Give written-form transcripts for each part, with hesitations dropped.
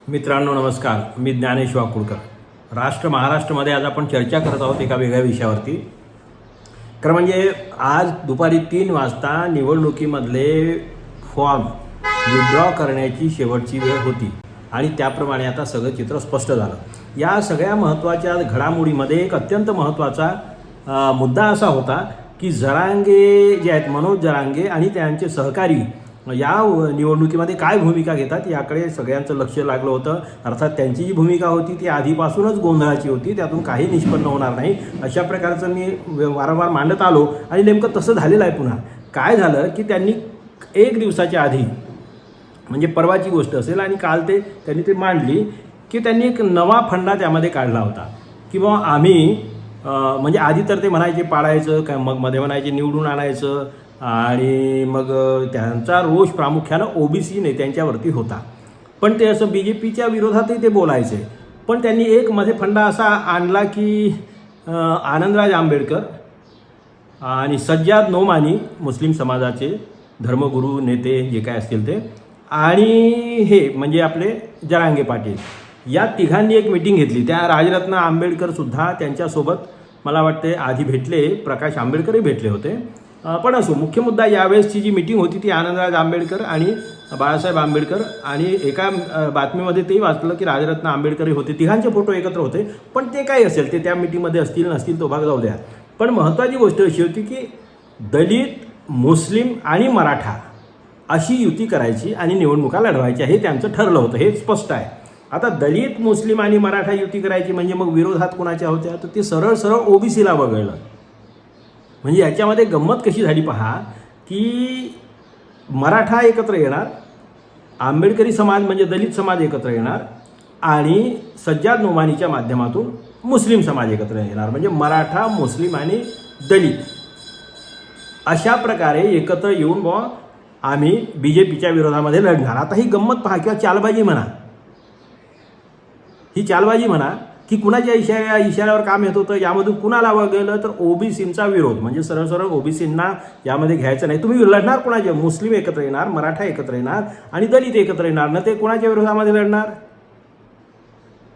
मित्रांनो नमस्कार. मी ज्ञानेश वाकुळकर. महाराष्ट्रामध्ये आज आपण चर्चा करत आहोत एका वेगळ्या विषयावरती. खरं म्हणजे आज दुपारी 3 वाजता निवडणुकीमधले फॉर्म विड्रॉ करण्याची शेवटची वेळ होती आणि त्याप्रमाणे आता सगळं चित्र स्पष्ट झालं. या सगळ्या महत्त्वाच्या घडामोडीमध्ये एक अत्यंत महत्त्वाचा मुद्दा असा होता की जरांगे जे आहेत, मनोज जरांगे आणि त्यांचे सहकारी या निवडणुकीमध्ये काय भूमिका घेतात याकडे सगळ्यांचं लक्ष लागलं होतं. अर्थात त्यांची जी भूमिका होती ती आधीपासूनच गोंधळाची होती, त्यातून काही निष्पन्न होणार नाही अशा प्रकारचं मी वारंवार मांडत आलो आणि नेमकं तसं झालेलं आहे. पुन्हा काय झालं की त्यांनी 1 दिवसाच्या आधी, म्हणजे परवाची गोष्ट असेल आणि काल त्यांनी मांडली की त्यांनी एक नवा फंडा त्यामध्ये काढला होता की बाबा आम्ही म्हणजे आधी तर ते म्हणायचे पाडायचं काय, मग मध्ये म्हणायचे निवडून आणायचं आणि मग त्यांचा रोष प्रामुख्यानं ओबीसी नेत्यांच्यावरती होता. पण ते असं BJPच्या विरोधातही ते बोलायचे. पण त्यांनी एक मध्ये फंडा असा आणला की आनंदराज आंबेडकर आणि सज्जाद नोमानी, मुस्लिम समाजाचे धर्मगुरू नेते जे काय असतील ते, आणि हे म्हणजे आपले जरांगे पाटील, या तिघांनी एक मीटिंग घेतली. त्या राजरत्न आंबेडकरसुद्धा त्यांच्यासोबत मला वाटते आधी भेटले, प्रकाश आंबेडकरही भेटले होते. पण असो, मुख्य मुद्दा यावेळेसची जी मीटिंग होती ती आनंदराज आंबेडकर आणि बाळासाहेब आंबेडकर, आणि एका बातमीमध्ये तेही वाचलं की राजरत्न आंबेडकरही होते. तिघांचे फोटो एकत्र होते. पण ते काय असेल, ते त्या मीटिंगमध्ये असतील नसतील तो भाग जाऊ द्या. पण महत्त्वाची गोष्ट अशी होती की दलित, मुस्लिम आणि मराठा अशी युती करायची आणि निवडणुका लढवायच्या, हे त्यांचं ठरलं होतं. हे स्पष्ट आहे. आता दलित, मुस्लिम आणि मराठा युती करायची म्हणजे मग विरोधात कोणाच्या होत्या, तर ते सरळ सरळ ओबीसीला वगळलं. म्हणजे याच्यामध्ये गंमत कशी झाली पहा की मराठा एकत्र येणार, आंबेडकरी समाज म्हणजे दलित समाज एकत्र येणार आणि सज्जाद नोमानीच्या माध्यमातून मुस्लिम समाज एकत्र येणार. म्हणजे मराठा, मुस्लिम आणि दलित अशा प्रकारे एकत्र येऊन बुवा आम्ही BJPच्या विरोधामध्ये लढणार. आता ही गंमत पहा किंवा चालबाजी म्हणा, ही चालबाजी म्हणा की कुणाच्या इशाऱ्यावर काम येत होतं. यामधून कुणाला वगळलं तर ओबीसींचा विरोध, म्हणजे सरळ सरळ ओबीसींना यामध्ये घ्यायचं नाही. तुम्ही लढणार कुणाचे? मुस्लिम एकत्र येणार, मराठा एकत्र येणार आणि दलित एकत्र येणार ना, ते कुणाच्या विरोधामध्ये लढणार?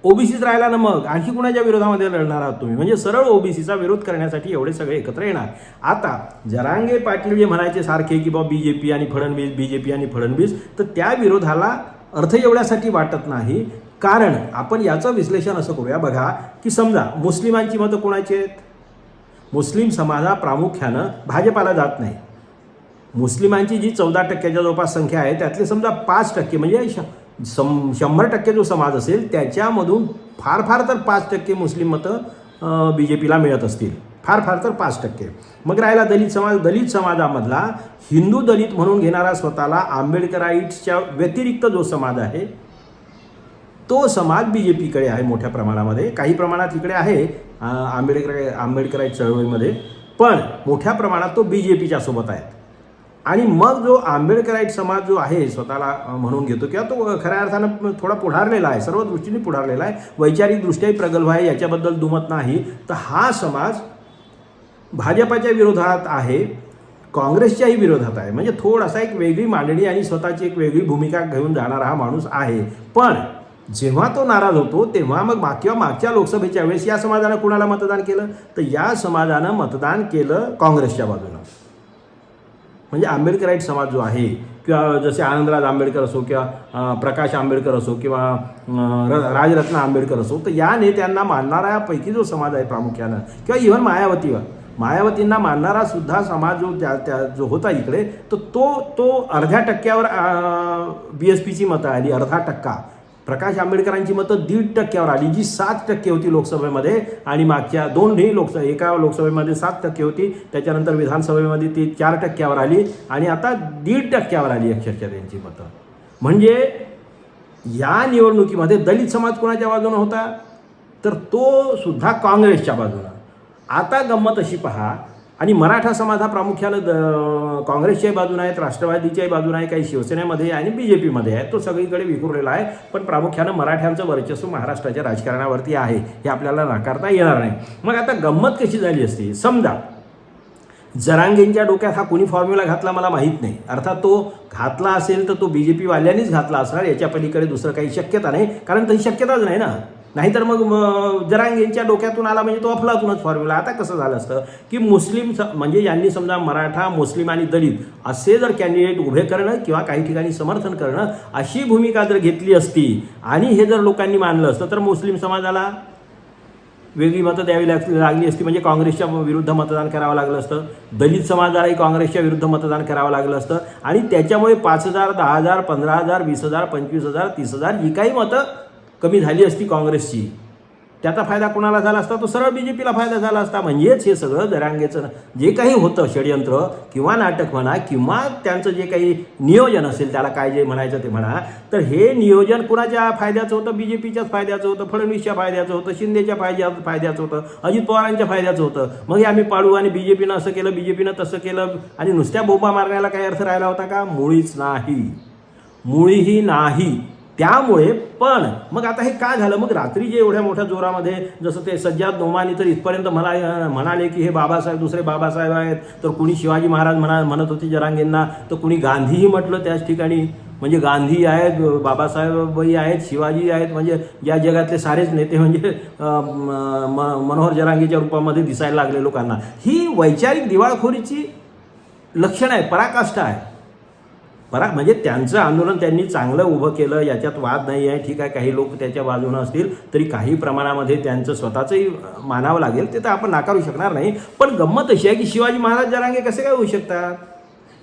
ओबीसीच राहिला ना, मग आणखी कुणाच्या विरोधामध्ये लढणार आहात तुम्ही? म्हणजे सरळ ओबीसीचा विरोध करण्यासाठी एवढे सगळे एकत्र येणार. आता जरांगे पाटील जे म्हणायचे सारखे की बाबा BJP आणि फडणवीस, BJP आणि फडणवीस, तर त्या विरोधाला अर्थ एवढ्यासाठी वाटत नाही. कारण आपण याचं विश्लेषण असं करूया बघा की समजा मुस्लिमांची मतं कोणाची आहेत? मुस्लिम समाजा प्रामुख्यानं भाजपाला जात नाही. मुस्लिमांची जी 14% जवळपास संख्या आहे त्यातले समजा 5% म्हणजे 100% जो समाज असेल त्याच्यामधून फार फार तर 5% मुस्लिम मतं BJPला मिळत असतील, फार फार तर 5%. मग राहिला दलित समाज. दलित समाजामधला हिंदू दलित म्हणून घेणारा स्वतःला आंबेडकराईट्सच्या व्यतिरिक्त जो समाज आहे तो समाज BJPकडे आहे मोठ्या प्रमाणामध्ये. काही प्रमाणात इकडे आहे आंबेडकराईट चळवळीमध्ये, पण मोठ्या प्रमाणात तो BJPच्या सोबत आहेत. आणि मग जो आंबेडकराईट समाज जो आहे स्वतःला म्हणून घेतो किंवा तो खऱ्या अर्थानं थोडा पुढारलेला आहे, सर्व दृष्टीने पुढारलेला आहे, वैचारिकदृष्ट्याही प्रगल्भ आहे, याच्याबद्दल दुमत नाही. तर हा समाज भाजपाच्या विरोधात आहे, काँग्रेसच्याही विरोधात आहे. म्हणजे थोडासा एक वेगळी मांडणी आणि स्वतःची एक वेगळी भूमिका घेऊन जाणारा हा माणूस आहे. पण जेव्हा तो नाराज होतो तेव्हा मग मागच्या लोकसभेच्या वेळेस या समाजानं कुणाला मतदान केलं? तर या समाजानं मतदान केलं काँग्रेसच्या बाजूनं. म्हणजे आंबेडकराईट समाज जो आहे, किंवा जसे आनंदराज आंबेडकर असो किंवा प्रकाश आंबेडकर असो किंवा राजरत्न आंबेडकर असो, तर या नेत्यांना मानणाऱ्यापैकी जो समाज आहे प्रामुख्यानं, किंवा इव्हन मायावतींना मानणारा सुद्धा समाज जो होता इकडे, तर तो अर्ध्या टक्क्यावर BSPची मतं आली, अर्धा टक्का. प्रकाश आंबेडकरांची मतं 1.5% आली, जी 7% होती लोकसभेमध्ये. आणि मागच्या दोन्ही एका लोकसभेमध्ये 7% होती, त्याच्यानंतर विधानसभेमध्ये ती 4% आली आणि आता 1.5% आली अक्षरशः त्यांची मतं. म्हणजे या निवडणुकीमध्ये दलित समाज कोणाच्या बाजूनं होता? तर तो सुद्धा काँग्रेसच्या बाजूनं. आता गंमत अशी पहा, आणि मराठा समाज हा प्रामुख्यानं काँग्रेसच्याही बाजूने आहेत, राष्ट्रवादीच्याही बाजूने आहे, काही शिवसेनेमध्ये आणि BJPमध्ये आहे. तो सगळीकडे विखुरलेला आहे. पण प्रामुख्यानं मराठ्यांचं वर्चस्व महाराष्ट्राच्या राजकारणावरती आहे, हे आपल्याला नाकारता येणार नाही. मग आता गंमत कशी झाली असती? समजा जरांगेंच्या डोक्यात हा कोणी फॉर्म्युला घातला मला माहीत नाही. अर्थात तो घातला असेल तर तो BJP वाल्यांनीच घातला असणार, याच्या पलीकडे दुसरं काही शक्यता नाही, कारण तशी शक्यताच नाही ना. नाहीतर मग जरांगेंच्या डोक्यातून आला म्हणजे तो अफलातूनच फॉर्म्युला. आता कसं झालं असतं की मुस्लिम म्हणजे यांनी समजा मराठा, मुस्लिम आणि दलित असे जर कॅन्डिडेट उभे करणं किंवा काही ठिकाणी समर्थन करणं अशी भूमिका जर घेतली असती आणि हे जर लोकांनी मानलं असतं तर मुस्लिम समाजाला वेगळी मतं द्यावी लागली असती, म्हणजे काँग्रेसच्या विरुद्ध मतदान करावं लागलं असतं. दलित समाजालाही काँग्रेसच्या विरुद्ध मतदान करावं लागलं असतं आणि त्याच्यामुळे 5,000, 10,000, 15,000, 20,000, 25,000, 30,000 ही काही मतं कमी झाली असती काँग्रेसची. त्याचा फायदा कोणाला झाला असता? तो सरळ BJPला फायदा झाला असता. म्हणजेच हे सगळं जरांगेचं जे काही होतं षडयंत्र किंवा नाटक म्हणा किंवा त्यांचं जे काही नियोजन असेल, त्याला काय जे म्हणायचं ते म्हणा, तर हे नियोजन कुणाच्या फायद्याचं होतं? BJPच्याच फायद्याचं होतं, फडणवीसच्या फायद्याचं होतं, शिंदेच्या फायद्याचं होतं, अजित पवारांच्या फायद्याचं होतं. मग हे आम्ही पाडू आणि BJPनं असं केलं, BJPनं तसं केलं आणि नुसत्या बोंबा मारण्याला काही अर्थ राहिला होता का? मुळीच नाही, मुळीही नाही. त्यामुळे पण मग आता हे काय झालं? मग रात्री जे एवढ्या मोठ्या जोरामध्ये जसं ते सज्जाद नोमानी तर इथपर्यंत म्हणाले की हे बाबासाहेब दुसरे बाबासाहेब आहेत, तर कुणी शिवाजी महाराज म्हणत होते जरांगेंना, तर कुणी गांधीही म्हटलं त्याच ठिकाणी. म्हणजे गांधी आहेत, बाबासाहेबही आहेत, शिवाजी आहेत, म्हणजे या जगातले सारेच नेते म्हणजे मनोहर जरांगेच्या रूपामध्ये दिसायला लागले लोकांना. ही वैचारिक दिवाळखोरीची लक्षण आहे, पराकाष्ठा आहे. म्हणजे त्यांचं आंदोलन त्यांनी चांगलं उभं केलं, याच्यात वाद नाही आहे. ठीक आहे, काही लोक त्याच्या बाजूनं असतील तरी काही प्रमाणामध्ये त्यांचं स्वतःचंही मानावं लागेल, ते तर आपण नाकारू शकणार नाही. पण गंमत अशी आहे की शिवाजी महाराज जरांगे कसे काय होऊ शकतात?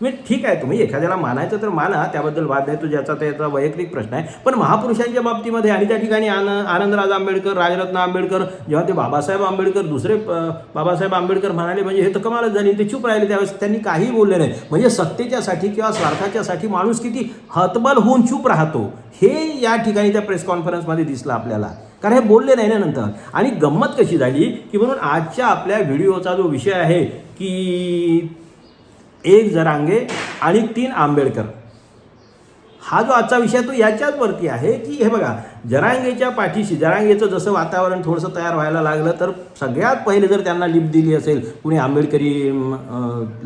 म्हणजे ठीक आहे, तुम्ही एखाद्याला मानायचं तर माना, त्याबद्दल वाद नाही, तो ज्याचा त्याचा वैयक्तिक प्रश्न आहे. पण महापुरुषांच्या बाबतीमध्ये आणि त्या ठिकाणी आनंदराज आंबेडकर, राजरत्न आंबेडकर, जेव्हा ते बाबासाहेब आंबेडकर दुसरे बाबासाहेब आंबेडकर म्हणाले म्हणजे हे तर कमालच झाली. ते चूप राहिले, त्यावेळेस त्यांनी काही बोलले नाही. म्हणजे सत्तेच्यासाठी किंवा स्वार्थाच्यासाठी माणूस किती हतबल होऊन चूप राहतो हे या ठिकाणी त्या प्रेस कॉन्फरन्समध्ये दिसलं आपल्याला, कारण हे बोलले नाही ना नंतर. आणि गंमत कशी झाली की म्हणून आजच्या आपल्या व्हिडिओचा जो विषय आहे की 1 जरांगे आणि 3 आंबेडकर, हा जो आजचा विषय तो याच्याच वरती आहे की हे बघा, जरांगेच्या पाठीशी जरांगेचं जसं वातावरण थोडंसं तयार व्हायला लागलं तर सगळ्यात पहिले जर त्यांना लिप दिली असेल कुणी आंबेडकरी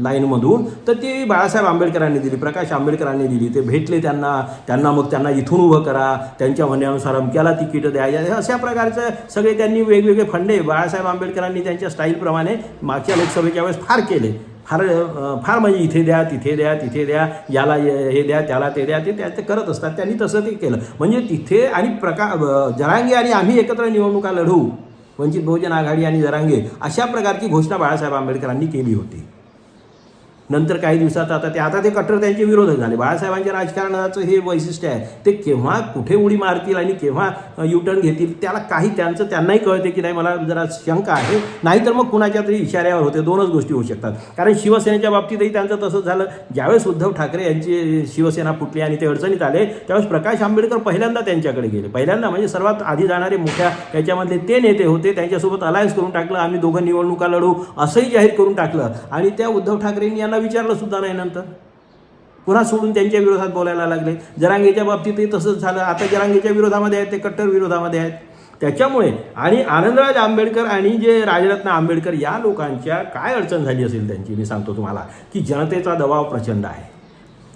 लाईनमधून तर ती बाळासाहेब आंबेडकरांनी दिली, प्रकाश आंबेडकरांनी दिली. ते भेटले त्यांना मग त्यांना इथून उभं करा, त्यांच्या म्हणण्यानुसार अमक्याला तिकीटं द्या, अशा प्रकारचं सगळे त्यांनी वेगवेगळे फंडे बाळासाहेब आंबेडकरांनी त्यांच्या स्टाईलप्रमाणे मागच्या लोकसभेच्या वेळेस फार केले. फार म्हणजे इथे द्या, तिथे द्या, तिथे द्या, याला हे द्या, त्याला ते द्या, ते करत असतात. त्यांनी तसं ते केलं. म्हणजे तिथे आणि जरांगे आणि आम्ही एकत्र निवडणुका लढवू, वंचित बहुजन आघाडी आणि जरांगे, अशा प्रकारची घोषणा बाळासाहेब आंबेडकरांनी केली होती. नंतर काही दिवसात आता ते कट्टर त्यांचे विरोधक झाले. बाळासाहेबांच्या राजकारणाचं हे वैशिष्ट्य आहे, ते केव्हा कुठे उडी मारतील आणि केव्हा युटर्न घेतील त्याला काही त्यांनाही कळते की नाही, मला जरा शंका आहे. नाहीतर मग कुणाच्या तरी इशाऱ्यावर होते. दोनच गोष्टी होऊ शकतात. कारण शिवसेनेच्या बाबतीतही त्यांचं तसंच झालं. ज्यावेळेस उद्धव ठाकरे यांची शिवसेना फुटली आणि ते अडचणीत आले त्यावेळेस प्रकाश आंबेडकर पहिल्यांदा त्यांच्याकडे गेले. पहिल्यांदा म्हणजे सर्वात आधी जाणारे मोठ्या याच्यामधले ते नेते होते. त्यांच्यासोबत अलायन्स करून टाकलं, आम्ही दोघं निवडणुका लढू असंही जाहीर करून टाकलं. आणि त्या उद्धव ठाकरेंनी यांना विचारलं सुद्धा नाही. नंतर पुन्हा सोडून त्यांच्या विरोधात बोलायला लागले. जरांगेच्या बाबतीतही तसंच झालं. आता जरांगेच्या विरोधामध्ये आहेत, ते कट्टर विरोधामध्ये आहेत. त्याच्यामुळे आणि आनंदराज आंबेडकर आणि जे राजरत्न आंबेडकर या लोकांच्या काय अडचण झाली असेल त्यांची, मी सांगतो तुम्हाला की जनतेचा दबाव प्रचंड आहे.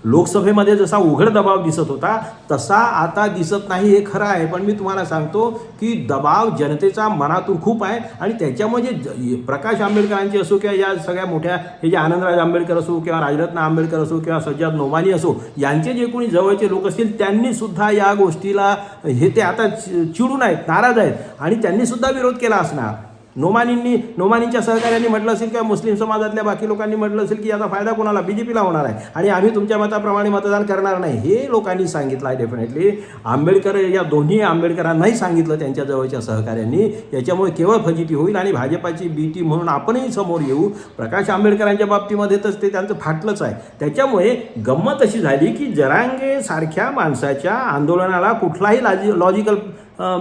लोकसभेमध्ये जसा उघड दबाव दिसत होता तसा आता दिसत नाही, हे खरं आहे. पण मी तुम्हाला सांगतो की दबाव जनतेचा मनातून खूप आहे. आणि त्याच्यामुळे प्रकाश आंबेडकरांची असो किंवा या सगळ्या मोठ्या हे जे आनंदराज आंबेडकर असो किंवा राजरत्न आंबेडकर असो किंवा सज्जाद नोमानी असो, यांचे जे कोणी जवळचे लोक असतील त्यांनीसुद्धा या गोष्टीला ते आता चिडून आहेत, नाराज आहेत आणि त्यांनीसुद्धा विरोध केला असणार. नोमानींच्या सहकार्यांनी म्हटलं असेल किंवा मुस्लिम समाजातल्या बाकी लोकांनी म्हटलं असेल की याचा फायदा कोणाला, BJPला होणार आहे आणि आम्ही तुमच्या मताप्रमाणे मतदान करणार नाही, हे लोकांनी सांगितलं आहे. डेफिनेटली आंबेडकर या दोन्ही आंबेडकरांनाही सांगितलं त्यांच्या जवळच्या सहकाऱ्यांनी. याच्यामुळे केवळ फजिती होईल आणि भाजपाची बीटी म्हणून आपणही समोर येऊ. प्रकाश आंबेडकरांच्या बाबतीमध्ये तर ते त्यांचं फाटलंच आहे. त्याच्यामुळे गंमत अशी झाली की जरांगे सारख्या माणसाच्या आंदोलनाला कुठलाही लॉजिकल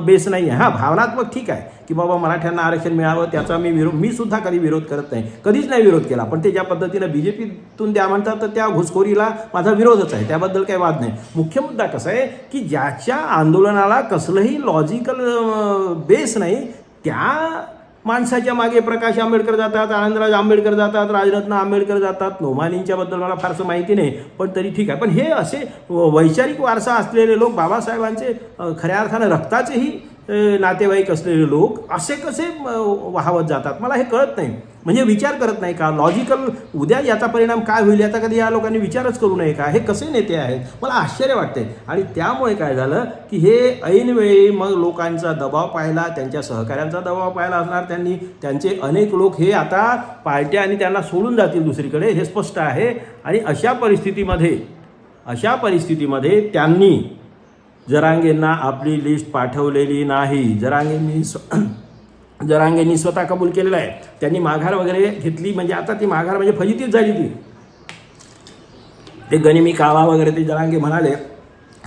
बेस नाही आहे. हां, भावनात्मक ठीक आहे की बाबा मराठ्यांना आरक्षण मिळावं, त्याचा मी सुद्धा कधी विरोध करत नाही, कधीच नाही विरोध केला. पण ते ज्या पद्धतीनं BJPतून द्या म्हणतात तर त्या घुसखोरीला माझा विरोधच आहे, त्याबद्दल काही वाद नाही. मुख्य मुद्दा कसा आहे की ज्याच्या आंदोलनाला कसलंही लॉजिकल बेस नाही त्या माणसाच्या मागे प्रकाश आंबेडकर जातात, आनंदराज आंबेडकर जातात, राजरत्न आंबेडकर जातात. नोमानींच्याबद्दल मला फारसं माहिती नाही, पण तरी ठीक आहे. पण हे असे वैचारिक वारसा असलेले लोक, बाबासाहेबांचे खऱ्या अर्थानं रक्ताचेही नातेवाईक असलेले लोक असे कसे वाहवत जातात, मला हे कळत नाही. म्हणजे विचार करत नाही का लॉजिकल, उद्या याचा परिणाम काय होईल याचा कधी या लोकांनी विचारच करू नये का? हे कसे नेते आहेत, मला आश्चर्य वाटते. आणि त्यामुळे काय झालं की हे ऐनवेळी मग लोकांचा दबाव पाहिला, त्यांच्या सहकाऱ्यांचा दबाव पाहिला असणार त्यांनी. त्यांचे अनेक लोक हे आता पार्ट्या आणि त्यांना सोडून जातील दुसरीकडे, हे स्पष्ट आहे. आणि अशा परिस्थितीमध्ये त्यांनी जरांगेंना आपली लिस्ट पाठवलेली नाही. जरांगेंनी स्वतः कबूल केलेलं आहे. त्यांनी माघार वगैरे घेतली, म्हणजे आता ती माघार म्हणजे फजितीच झाली ती. ते गनिमी काळवा वगैरे ते जरांगे म्हणाले,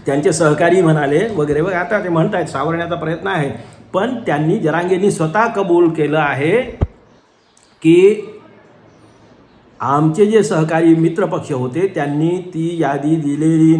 त्यांचे सहकारी म्हणाले वगैरे वगैरे, आता ते म्हणतायत सावरण्याचा प्रयत्न आहे. पण जरांगेंनी स्वतः कबूल केलं आहे की आमचे जे सहकारी मित्रपक्ष होते त्यांनी ती यादी दिलेली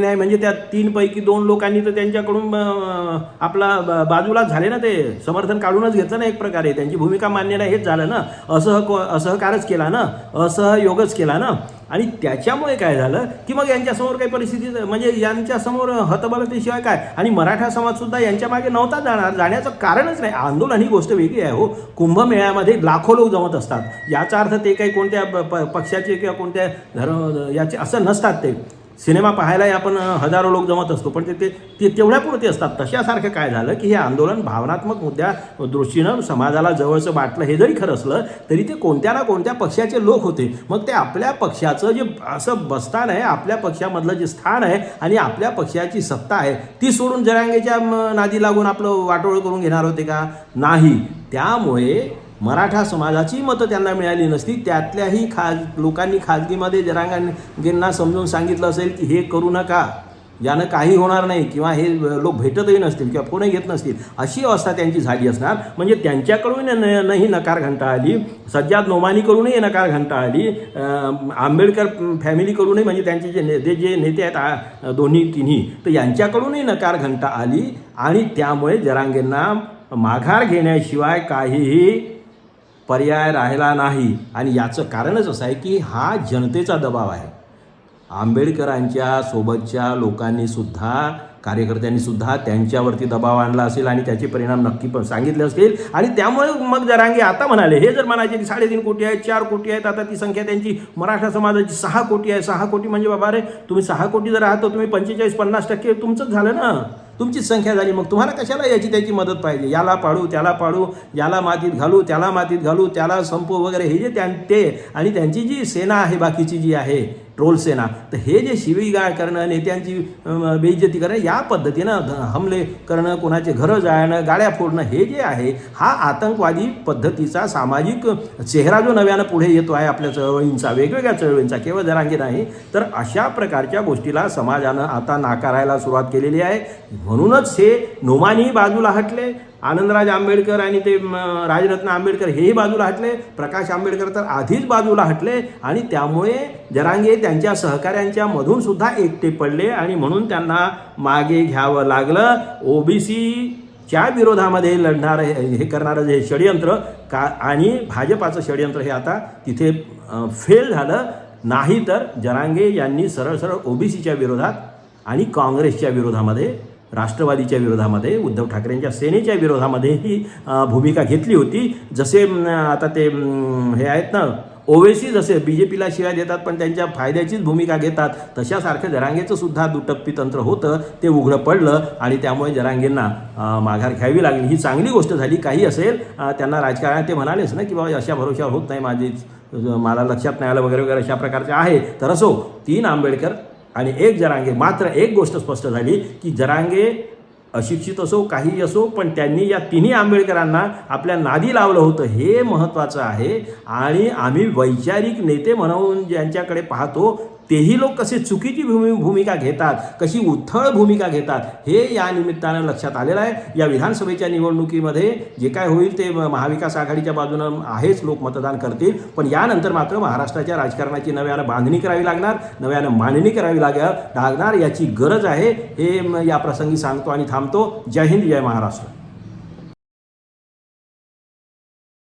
नाही. म्हणजे त्या 3 पैकी 2 लोकांनी तर त्यांच्याकडून आपला बाजूलाच झाले ना, ते समर्थन काढूनच घेतलं ना एक प्रकारे. त्यांची भूमिका मान्य नाही हेच झालं ना, असहकारच केला ना, असहयोगच केला ना. आणि त्याच्यामुळे काय झालं की मग यांच्यासमोर काही परिस्थिती, म्हणजे यांच्यासमोर हतबलतेशिवाय काय. आणि मराठा समाजसुद्धा यांच्या मागे नव्हता जाण्याचं कारणच नाही. आंदोलन ही गोष्ट वेगळी आहे हो. कुंभमेळ्यामध्ये लाखो लोक जमत असतात, याचा अर्थ ते काही कोणत्या पक्षाचे किंवा कोणत्या याचे असं नसतात. ते सिनेमा पाहायलाही आपण हजारो लोक जमत असतो, पण ते तेवढ्यापुरते असतात. तशासारखं काय झालं की हे आंदोलन भावनात्मक मुद्द्या दृष्टीनं समाजाला जवळचं वाटलं. हे जरी खरं असलं तरी ते कोणत्या ना कोणत्या पक्षाचे लोक होते. मग ते आपल्या पक्षाचं जे असं बस्तान आहे, आपल्या पक्षामधलं जे स्थान आहे आणि आपल्या पक्षाची सत्ता आहे, ती सोडून जरांगेच्या नादी लागून आपलं वाटोळ करून घेणार होते का? नाही. त्यामुळे मराठा समाजाची मतं त्यांना मिळाली नसती. त्यातल्याही लोकांनी खाजगीमध्ये जरांगेंना समजून सांगितलं असेल की हे करू नका, यानं काही होणार नाही, किंवा हे लोक भेटतही नसतील किंवा फोनही घेत नसतील, अशी अवस्था त्यांची झाली असणार. म्हणजे त्यांच्याकडून नाही नकार घंटा आली, सज्जाद नोमानीकडूनही नकार घंटा आली, आंबेडकर फॅमिलीकडूनही, म्हणजे त्यांचे जे नेते आहेत तिन्ही, तर यांच्याकडूनही नकार घंटा आली. आणि त्यामुळे जरांगेंना माघार घेण्याशिवाय काहीही पर्याय राहिला नाही. आणि याचं कारणच असं आहे की हा जनतेचा दबाव आहे. आंबेडकरांच्या सोबतच्या लोकांनीसुद्धा, कार्यकर्त्यांनीसुद्धा त्यांच्यावरती दबाव आणला असेल आणि त्याचे परिणाम नक्की पण सांगितले असतील. आणि त्यामुळे मग जरांगे आता म्हणाले, हे जर म्हणायचे की 3.5 कोटी आहेत, 4 कोटी आहेत, आता ती संख्या त्यांची मराठा समाजाची 6 कोटी आहे. 6 कोटी म्हणजे बाबा रे, तुम्ही 6 कोटी जर आहात तर तुम्ही 45-50% तुमचंच झालं ना, तुमचीच संख्या झाली. मग तुम्हाला कशाला याची त्याची मदत पाहिजे? याला पाडू, त्याला पाडू, याला मातीत घालू, त्याला मातीत घालू, त्याला संपू वगैरे, हे जे ते आणि त्यांची जी सेना आहे बाकीची जी आहे ट्रोल सेना, तर हे जे शिवीगाळ करणं, नेत्यांची बेइज्जती करणं, या पद्धतीनं हमले करणं, कोणाचे घरं जाळणं, गाड्या फोडणं, हे जे आहे हा आतंकवादी पद्धतीचा सामाजिक चेहरा जो नव्यानं पुढे येतो आहे आपल्या चळवळींचा, वेगवेगळ्या चळवळींचा, केवळ जरांगे नाही. तर अशा प्रकारच्या गोष्टीला समाजानं आता नाकारायला सुरुवात केलेली आहे. म्हणूनच हे नोमानी बाजूला हटले, आनंदराज आंबेडकर आणि ते राजरत्न आंबेडकर हेही बाजूला हटले, प्रकाश आंबेडकर तर आधीच बाजूला हटले. आणि त्यामुळे जरांगे त्यांच्या सहकाऱ्यांच्या मधून सुद्धा एकटे पडले आणि म्हणून त्यांना मागे घ्यावं लागलं. ओबीसीच्या विरोधामध्ये लढणारं हे करणारं जे षडयंत्र आणि भाजपाचं षडयंत्र हे आता तिथे फेल झालं. नाही तर जरांगे यांनी सरळ सरळ ओबीसीच्या विरोधात आणि काँग्रेसच्या विरोधामध्ये, राष्ट्रवादीच्या विरोधामध्ये, उद्धव ठाकरेंच्या सेनेच्या विरोधामध्ये ही भूमिका घेतली होती. जसे आता ते हे आहेत ना ओवेसी, जसे BJPला शिवाय देतात पण त्यांच्या फायद्याचीच भूमिका घेतात, तशासारखं जरांगेचं सुद्धा दुटप्पी तंत्र होतं, ते उघडं पडलं. आणि त्यामुळे जरांगेंना माघार घ्यावी लागली. ही चांगली गोष्ट झाली. काही असेल, त्यांना राजकारणात ते म्हणालेच ना की बाबा अशा भरोशावर होत नाही, मला लक्षात नाही आलं वगैरे वगैरे, अशा प्रकारचे आहे. तर असो, 3 आंबेडकर आणि 1 जरांगे. मात्र एक गोष्ट स्पष्ट झाली की जरांगे अशिक्षित असो, काहीही असो, पण त्यांनी या तिन्ही आंबेडकरांना आपल्या नादी लावलं होतं, हे महत्त्वाचं आहे. आणि आम्ही वैचारिक नेते म्हणून ज्यांच्याकडे पाहतो तेही लोक कसे चुकीची भूमिका घेतात, कशी उथळ भूमिका घेतात, हे या निमित्तानं लक्षात आलेलं आहे. या विधानसभेच्या निवडणुकीमध्ये जे काय होईल ते महाविकास आघाडीच्या बाजूनं आहेच, लोक मतदान करतील. पण यानंतर मात्र महाराष्ट्राच्या राजकारणाची नव्यानं बांधणी करावी लागणार, नव्यानं मांडणी करावी लागणार, याची गरज आहे. हे या प्रसंगी सांगतो आणि थांबतो. जय हिंद, जय महाराष्ट्र.